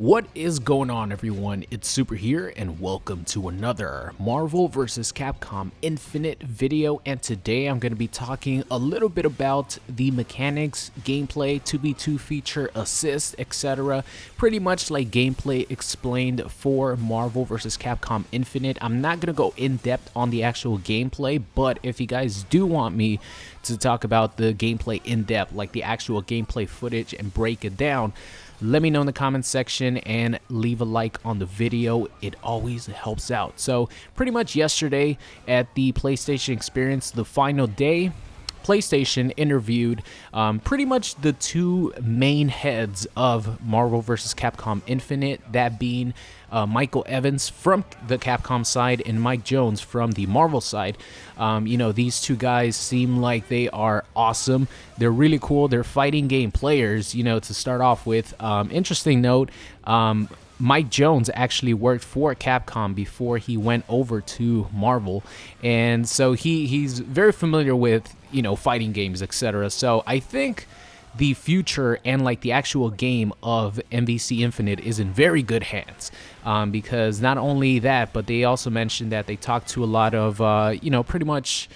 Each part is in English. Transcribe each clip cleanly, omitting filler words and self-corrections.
What is going on, everyone? It's Super here, and welcome to another Marvel vs. Capcom Infinite video. And today I'm going to be talking a little bit about the mechanics, gameplay, 2v2 feature, assist, etc. Pretty much like gameplay explained for Marvel vs. Capcom Infinite. I'm not going to go in depth on the actual gameplay, but if you guys do want me to talk about the gameplay in depth, like the actual gameplay footage and break it down, let me know in the comments section and leave a like on the video. It always helps out. So pretty much yesterday at the PlayStation Experience, the final day, PlayStation interviewed pretty much the two main heads of Marvel vs. Capcom Infinite, that being Michael Evans from the Capcom side and Mike Jones from the Marvel side. These two guys seem like they are awesome. They're really cool. They're fighting game players, to start off with. Interesting note, Mike Jones actually worked for Capcom before he went over to Marvel, and so he's very familiar with fighting games, etc. So I think the future and like the actual game of MVC Infinite is in very good hands, because not only that, but they also mentioned that they talked to a lot of pretty much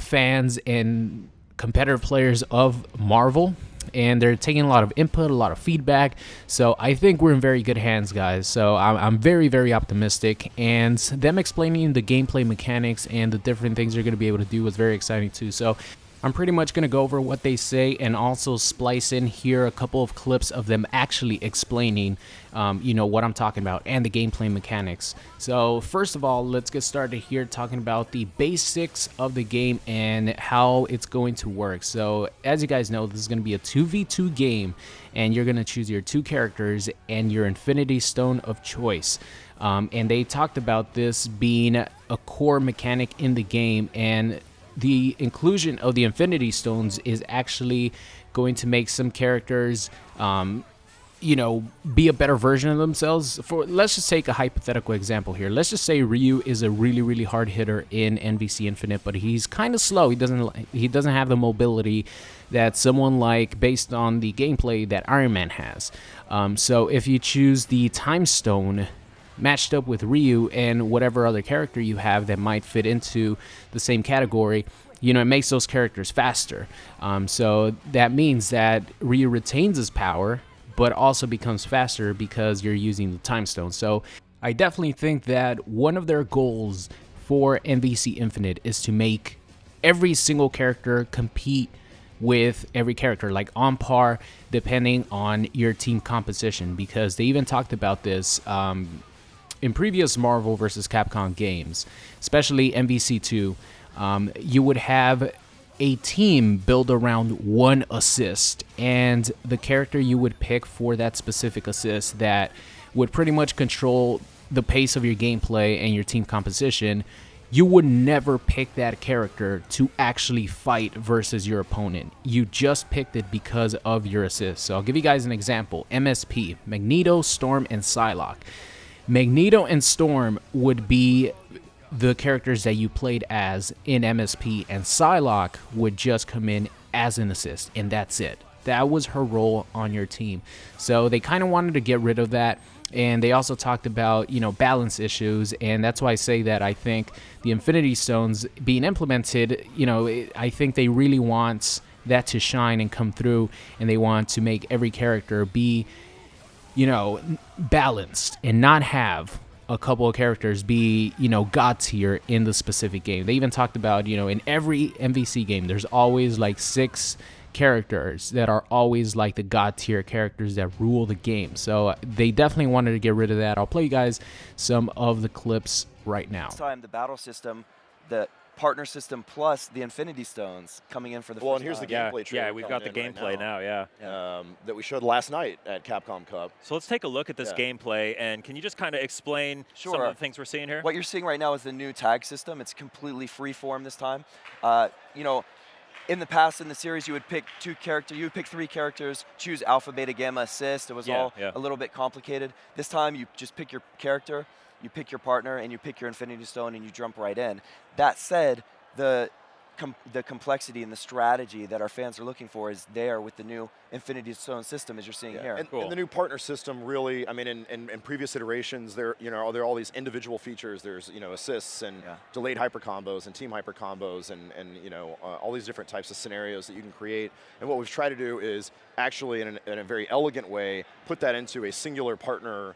fans and competitive players of Marvel, and they're taking a lot of input, a lot of feedback. So I think we're in very good hands, guys. So I'm very, very optimistic, and them explaining the gameplay mechanics and the different things you're going to be able to do was very exciting too. So I'm pretty much going to go over what they say and also splice in here a couple of clips of them actually explaining, what I'm talking about and the gameplay mechanics. So first of all, let's get started here talking about the basics of the game and how it's going to work. So as you guys know, this is going to be a 2v2 game, and you're going to choose your two characters and your Infinity Stone of choice. And they talked about this being a core mechanic in the game, and the inclusion of the Infinity Stones is actually going to make some characters, be a better version of themselves. Let's just take a hypothetical example here. Let's just say Ryu is a really, really hard hitter in MVC Infinite, but he's kind of slow. He doesn't have the mobility that someone like, based on the gameplay, that Iron Man has. So if you choose the Time Stone matched up with Ryu and whatever other character you have that might fit into the same category, it makes those characters faster. So that means that Ryu retains his power, but also becomes faster because you're using the Time Stone. So I definitely think that one of their goals for MVC Infinite is to make every single character compete with every character, like on par, depending on your team composition, because they even talked about this in previous Marvel vs. Capcom games, especially MVC2. You would have a team build around one assist, and the character you would pick for that specific assist that would pretty much control the pace of your gameplay and your team composition, you would never pick that character to actually fight versus your opponent. You just picked it because of your assist. So I'll give you guys an example. MSP, Magneto, Storm, and Psylocke. Magneto and Storm would be the characters that you played as in MSP, and Psylocke would just come in as an assist, and that's it. That was her role on your team. So they kind of wanted to get rid of that, and they also talked about, balance issues, and that's why I say that I think the Infinity Stones being implemented, I think they really want that to shine and come through, and they want to make every character be balanced and not have a couple of characters be, god tier in the specific game. They even talked about, in every MVC game, there's always like 6 characters that are always like the god tier characters that rule the game. So they definitely wanted to get rid of that. I'll play you guys some of the clips right now. This time, the battle system, the partner system plus the Infinity Stones coming in for the first time. Well, and here's the gameplay trailer. Yeah, we've got the gameplay right now, yeah. That we showed last night at Capcom Cup. So let's take a look at this gameplay, and can you just kind of explain some of the things we're seeing here? What you're seeing right now is the new tag system. It's completely freeform this time. In the past in the series, you would pick 3 characters, choose alpha, beta, gamma, assist. It was all a little bit complicated. This time, you just pick your character, you pick your partner, and you pick your Infinity Stone, and you jump right in. That said, the the complexity and the strategy that our fans are looking for is there with the new Infinity Stone system, as you're seeing here. And the new partner system really, I mean, in previous iterations, there are all these individual features. There's assists and delayed hyper combos and team hyper combos and all these different types of scenarios that you can create. And what we've tried to do is actually, in a very elegant way, put that into a singular partner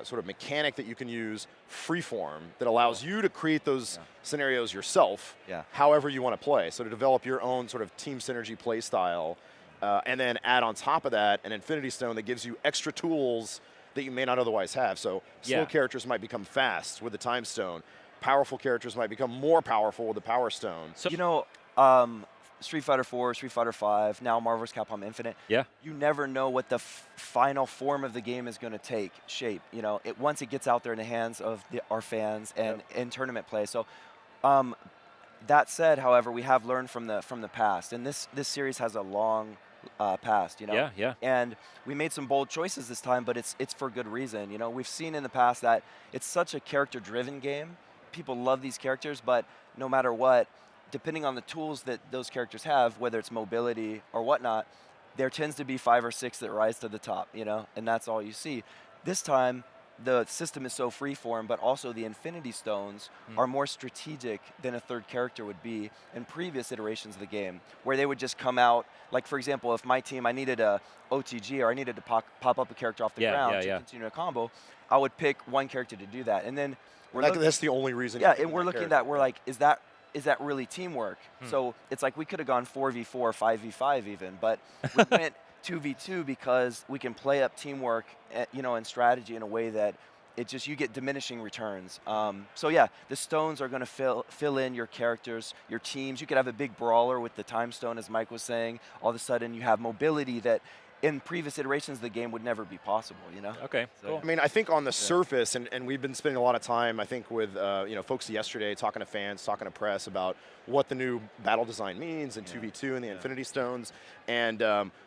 sort of mechanic that you can use freeform that allows you to create those scenarios yourself, however you want to play. So to develop your own sort of team synergy play style, and then add on top of that an Infinity Stone that gives you extra tools that you may not otherwise have. So slow characters might become fast with the Time Stone. Powerful characters might become more powerful with the Power Stone. So, Street Fighter 4, Street Fighter 5, now Marvel vs. Capcom Infinite. Yeah. You never know what the final form of the game is going to take shape. Once it gets out there in the hands of our fans and in tournament play. So, that said, however, we have learned from the past, and this series has a long past. Yeah. And we made some bold choices this time, but it's for good reason. We've seen in the past that it's such a character-driven game. People love these characters, but no matter what, depending on the tools that those characters have, whether it's mobility or whatnot, there tends to be 5 or 6 that rise to the top, and that's all you see. This time, the system is so freeform, but also the Infinity Stones are more strategic than a third character would be in previous iterations of the game, where they would just come out, like for example, if my team, I needed a OTG or I needed to pop up a character off the ground to continue a combo, I would pick one character to do that. And then that's the only reason. Yeah, and we're looking at that, we're like, is that really teamwork? So it's like we could have gone 4v4, 5v5 even, but we went 2v2 because we can play up teamwork, and strategy in a way that you get diminishing returns. So yeah, the stones are going to fill in your characters, your teams. You could have a big brawler with the Time Stone, as Mike was saying. All of a sudden, you have mobility that in previous iterations of the game would never be possible, Okay, cool. I mean, I think on the surface, and we've been spending a lot of time, I think, with folks yesterday, talking to fans, talking to press about what the new battle design means in 2v2 and the Infinity Stones. And,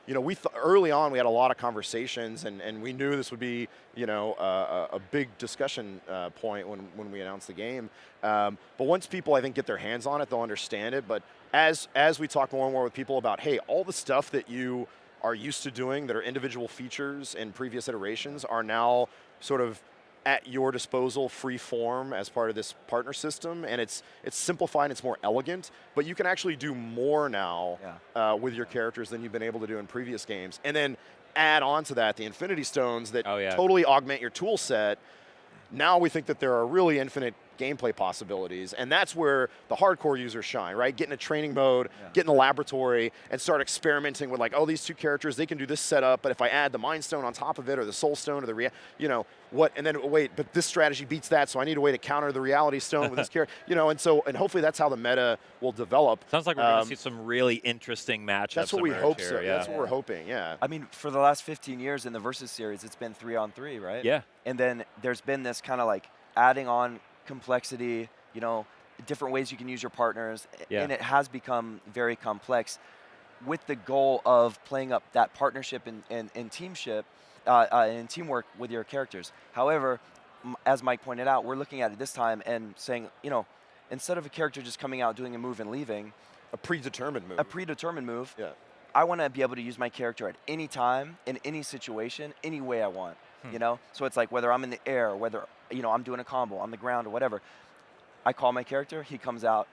we early on, we had a lot of conversations, and we knew this would be, a big discussion point when we announced the game. But once people, I think, get their hands on it, they'll understand it. But as we talk more and more with people about, hey, all the stuff that you are used to doing that are individual features in previous iterations are now sort of at your disposal, free form as part of this partner system, and it's simplified, it's more elegant, but you can actually do more now with your characters than you've been able to do in previous games. And then add on to that the Infinity Stones that totally augment your tool set. Now we think that there are really infinite gameplay possibilities, and that's where the hardcore users shine, right? Get in a training mode, get in a laboratory, and start experimenting with like, oh, these two characters, they can do this setup, but if I add the Mind Stone on top of it, or the Soul Stone, or the and then wait, but this strategy beats that, so I need a way to counter the Reality Stone with this character, and hopefully that's how the meta will develop. Sounds like we're going to see some really interesting matchups. That's what we hope. Here. So that's what we're hoping. Yeah. I mean, for the last 15 years in the Versus series, it's been 3-on-3, right? Yeah. And then there's been this kind of like adding on complexity, different ways you can use your partners, and it has become very complex with the goal of playing up that partnership and teamship and teamwork with your characters. However, as Mike pointed out, we're looking at it this time and saying, instead of a character just coming out, doing a move and leaving, a predetermined move. Yeah. I want to be able to use my character at any time, in any situation, any way I want. So it's like whether I'm in the air, whether I'm doing a combo on the ground or whatever, I call my character, he comes out,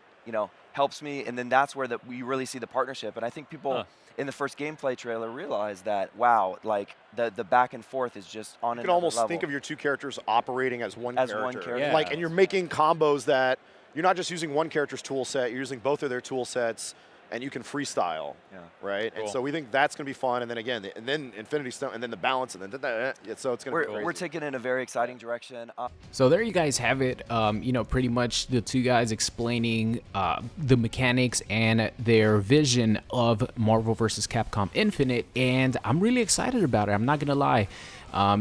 helps me, and then that's where we really see the partnership. And I think people in the first gameplay trailer realized that, wow, like the back and forth is just on another level. You can almost think of your two characters operating as one character. Yeah. Like, and you're making combos that you're not just using one character's tool set, you're using both of their tool sets, and you can freestyle, right? Cool. And so we think that's going to be fun. And then again, and then Infinity Stone, and then the balance, and then so it's going to be crazy. We're taking in a very exciting direction. So there you guys have it. Pretty much the two guys explaining the mechanics and their vision of Marvel vs. Capcom Infinite, and I'm really excited about it. I'm not gonna lie.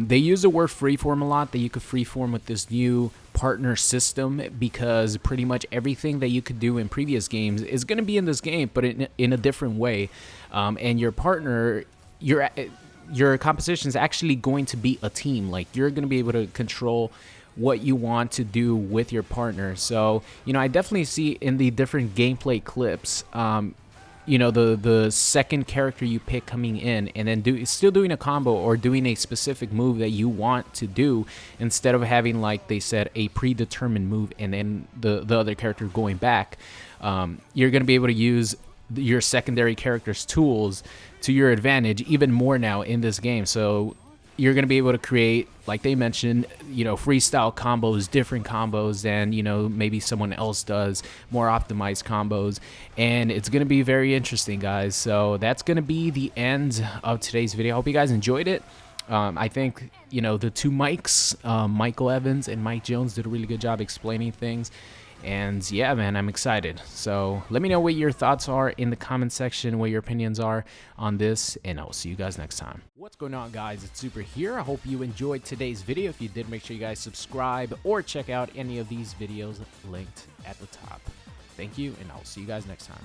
They use the word freeform a lot, that you could freeform with this new partner system, because pretty much everything that you could do in previous games is going to be in this game, but in a different way. And your partner, your composition is actually going to be a team. Like, you're going to be able to control what you want to do with your partner. So, you know, I definitely see in the different gameplay clips, you know, the second character you pick coming in and then still doing a combo or doing a specific move that you want to do, instead of having, like they said, a predetermined move and then the other character going back. You're going to be able to use your secondary character's tools to your advantage even more now in this game. So you're going to be able to create, like they mentioned, you know, freestyle combos, different combos than, you know, maybe someone else does, more optimized combos. And it's going to be very interesting, guys. So that's going to be the end of today's video. I hope you guys enjoyed it. I think, you know, the two Mikes, Michael Evans and Mike Jones, did a really good job explaining things. And yeah, man, I'm excited. So let me know what your thoughts are in the comment section, what your opinions are on this, and I'll see you guys next time. What's going on, guys? It's Super here. I hope you enjoyed today's video. If you did, make sure you guys subscribe or check out any of these videos linked at the top. Thank you, and I'll see you guys next time.